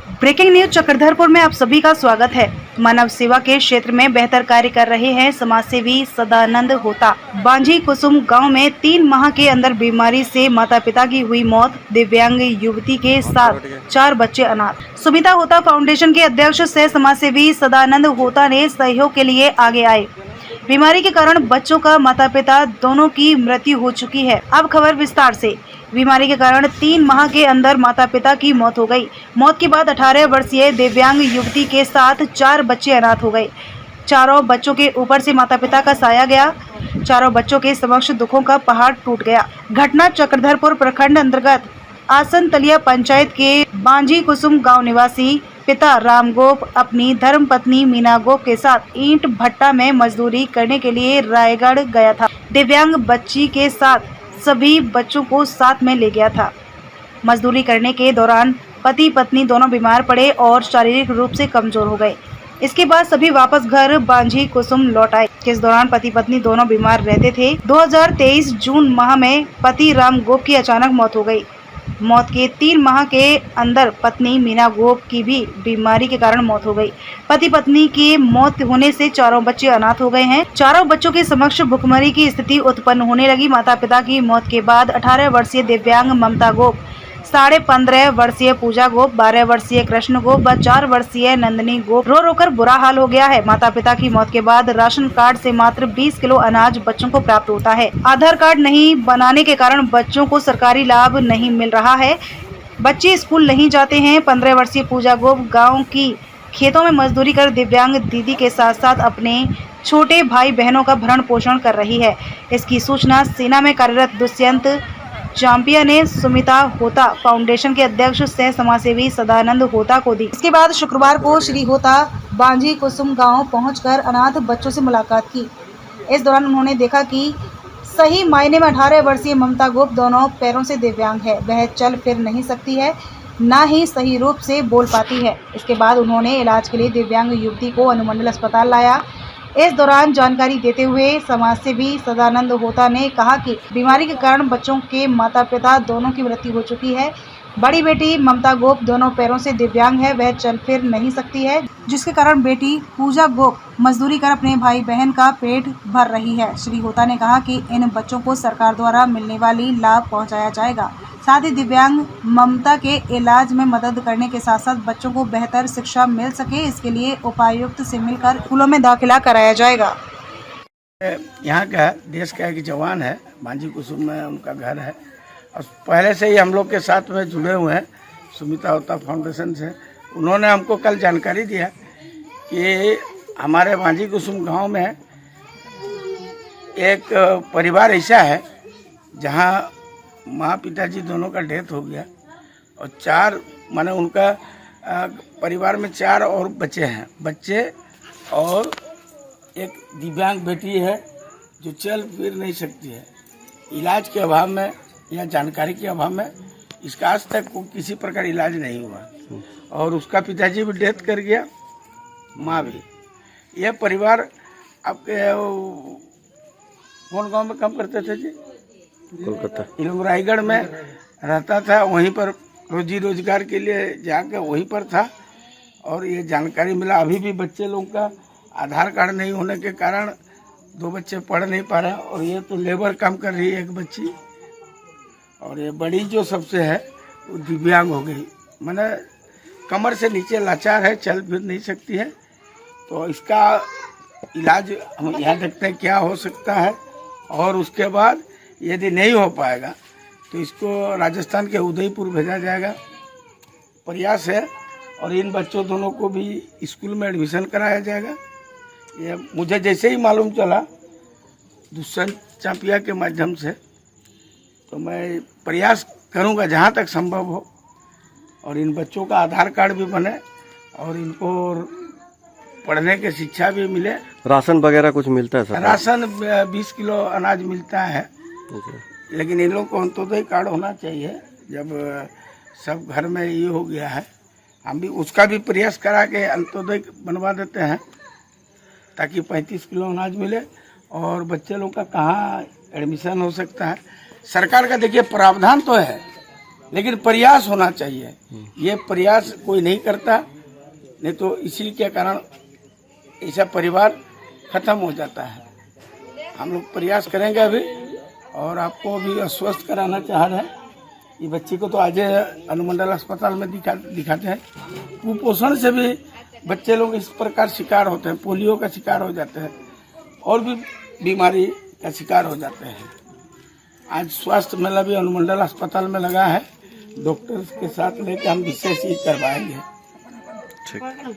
Breaking news Chakradharpur में आप सभी का स्वागत है। मानव सेवा के क्षेत्र में बेहतर कार्य कर रहे हैं समाजसेवी सदानंद होता। बांझी कुसुम गांव में 3 माह के अंदर बीमारी से माता पिता की हुई मौत, दिव्यांग युवती के साथ 4 बच्चे अनाथ। सुमिता होता फाउंडेशन के अध्यक्ष सह समाजसेवी सदानंद होता ने सहयोग के लिए आगे आए। बीमारी के कारण बच्चों का माता पिता दोनों की मृत्यु हो चुकी है। अब खबर विस्तार से। बीमारी के कारण 3 माह के अंदर माता पिता की मौत हो गई। मौत के बाद 18 वर्षीय दिव्यांग युवती के साथ 4 बच्चे अनाथ हो गए। चारों बच्चों के ऊपर से माता पिता का साया गया। चारों बच्चों के समक्ष दुखों का पहाड़ टूट गया। घटना चक्रधरपुर प्रखंड अंतर्गत आसन तलिया पंचायत के बांझी कुसुम गांव निवासी पिता रामगोप अपनी धर्म पत्नी मीना गोप के साथ ईंट भट्टा में मजदूरी करने के लिए रायगढ़ गया था। दिव्यांग बच्ची के साथ सभी बच्चों को साथ में ले गया था। मजदूरी करने के दौरान पति पत्नी दोनों बीमार पड़े और शारीरिक रूप से कमजोर हो गए। इसके बाद सभी वापस घर बांझी कुसुम लौट आए। इस दौरान पति पत्नी दोनों बीमार रहते थे। 2023 जून माह में पति राम गोप की अचानक मौत हो गई। मौत के 3 माह के अंदर पत्नी मीना गोप की भी बीमारी के कारण मौत हो गई। पति पत्नी की मौत होने से चारों बच्चे अनाथ हो गए हैं। चारों बच्चों के समक्ष भुखमरी की स्थिति उत्पन्न होने लगी। माता पिता की मौत के बाद 18 वर्षीय दिव्यांग ममता गोप, 15.5 वर्षीय पूजा गोप, 12 वर्षीय कृष्ण गोप व 4 वर्षीय नंदिनी गोप रो रो कर बुरा हाल हो गया है। माता पिता की मौत के बाद राशन कार्ड से मात्र 20 किलो अनाज बच्चों को प्राप्त होता है। आधार कार्ड नहीं बनाने के कारण बच्चों को सरकारी लाभ नहीं मिल रहा है। बच्चे स्कूल नहीं जाते हैं। 15 वर्षीय पूजा गोप गाँव की खेतों में मजदूरी कर दिव्यांग दीदी के साथ साथ अपने छोटे भाई बहनों का भरण पोषण कर रही है। इसकी सूचना सेना में कार्यरत दुष्यंत चांपिया ने सुमिता होता फाउंडेशन के अध्यक्ष सह समाजसेवी सदानंद होता को दी। इसके बाद शुक्रवार को श्री होता बांझी कुसुम गांव पहुंचकर अनाथ बच्चों से मुलाकात की। इस दौरान उन्होंने देखा कि सही मायने में 18 वर्षीय ममता गोप दोनों पैरों से दिव्यांग है। वह चल फिर नहीं सकती है, ना ही सही रूप से बोल पाती है। इसके बाद उन्होंने इलाज के लिए दिव्यांग युवती को अनुमंडल अस्पताल लाया। इस दौरान जानकारी देते हुए समाजसेवी सदानंद होता ने कहा कि बीमारी के कारण बच्चों के माता पिता दोनों की मृत्यु हो चुकी है। बड़ी बेटी ममता गोप दोनों पैरों से दिव्यांग है, वह चल फिर नहीं सकती है, जिसके कारण बेटी पूजा गोप मजदूरी कर अपने भाई बहन का पेट भर रही है। श्री होता ने कहा कि इन बच्चों को सरकार द्वारा मिलने वाली लाभ पहुंचाया जाएगा। साथ ही दिव्यांग ममता के इलाज में मदद करने के साथ साथ बच्चों को बेहतर शिक्षा मिल सके, इसके लिए उपायुक्त से मिलकर स्कूलों में दाखिला कराया जाएगा। यहाँ का देश का एक जवान है, बांझी कुसुम में उनका घर है और पहले से ही हम लोग के साथ में जुड़े हुए हैं सुमिता होता फाउंडेशन से। उन्होंने हमको कल जानकारी दिया कि हमारे बांझी कुसुम गांव में एक परिवार ऐसा है जहाँ माँ पिताजी दोनों का डेथ हो गया और 4 माने उनका परिवार में 4 और बच्चे हैं, बच्चे और एक दिव्यांग बेटी है जो चल फिर नहीं सकती है। इलाज के अभाव में या जानकारी के अभाव में इसका आज तक किसी प्रकार इलाज नहीं हुआ और उसका पिताजी भी डेथ कर गया, माँ भी। यह परिवार आपके कौन गांव में काम करते थे जी? कोलकाता। इन लोग रायगढ़ में रहता था, वहीं पर रोजी रोजगार के लिए जाकर वहीं पर था और ये जानकारी मिला। अभी भी बच्चे लोगों का आधार कार्ड नहीं होने के कारण 2 बच्चे पढ़ नहीं पा रहे और ये तो लेबर काम कर रही है एक बच्ची और ये बड़ी जो सबसे है वो दिव्यांग हो गई, माने कमर से नीचे लाचार है, चल फिर नहीं सकती है। तो इसका इलाज हम यहाँ देखते हैं क्या हो सकता है और उसके बाद यदि नहीं हो पाएगा तो इसको राजस्थान के उदयपुर भेजा जाएगा। प्रयास है और इन बच्चों दोनों को भी स्कूल में एडमिशन कराया जाएगा। ये मुझे जैसे ही मालूम चला दुष्यंत चांपिया के माध्यम से, तो मैं प्रयास करूंगा जहां तक संभव हो और इन बच्चों का आधार कार्ड भी बने और इनको पढ़ने की शिक्षा भी मिले। राशन वगैरह कुछ मिलता है सर? राशन 20 किलो अनाज मिलता है, लेकिन इन लोग को अंत्योदय कार्ड होना चाहिए। जब सब घर में ये हो गया है, हम भी उसका भी प्रयास करा के अंत्योदय बनवा देते हैं ताकि 35 किलो अनाज मिले। और बच्चे लोग का कहाँ एडमिशन हो सकता है, सरकार का देखिए प्रावधान तो है लेकिन प्रयास होना चाहिए। ये प्रयास कोई नहीं करता, नहीं तो इसी के कारण ऐसा परिवार खत्म हो जाता है। हम लोग प्रयास करेंगे अभी, और आपको भी आश्वस्त कराना चाह रहे हैं। ये बच्ची को तो आज अनुमंडल अस्पताल में दिखाते हैं। कुपोषण से भी बच्चे लोग इस प्रकार शिकार होते हैं, पोलियो का शिकार हो जाते हैं और भी बीमारी का शिकार हो जाते हैं। आज स्वास्थ्य मेला भी अनुमंडल अस्पताल में लगा है, डॉक्टर के साथ लेकर हम विशेष ही करवाएंगे। ठीक।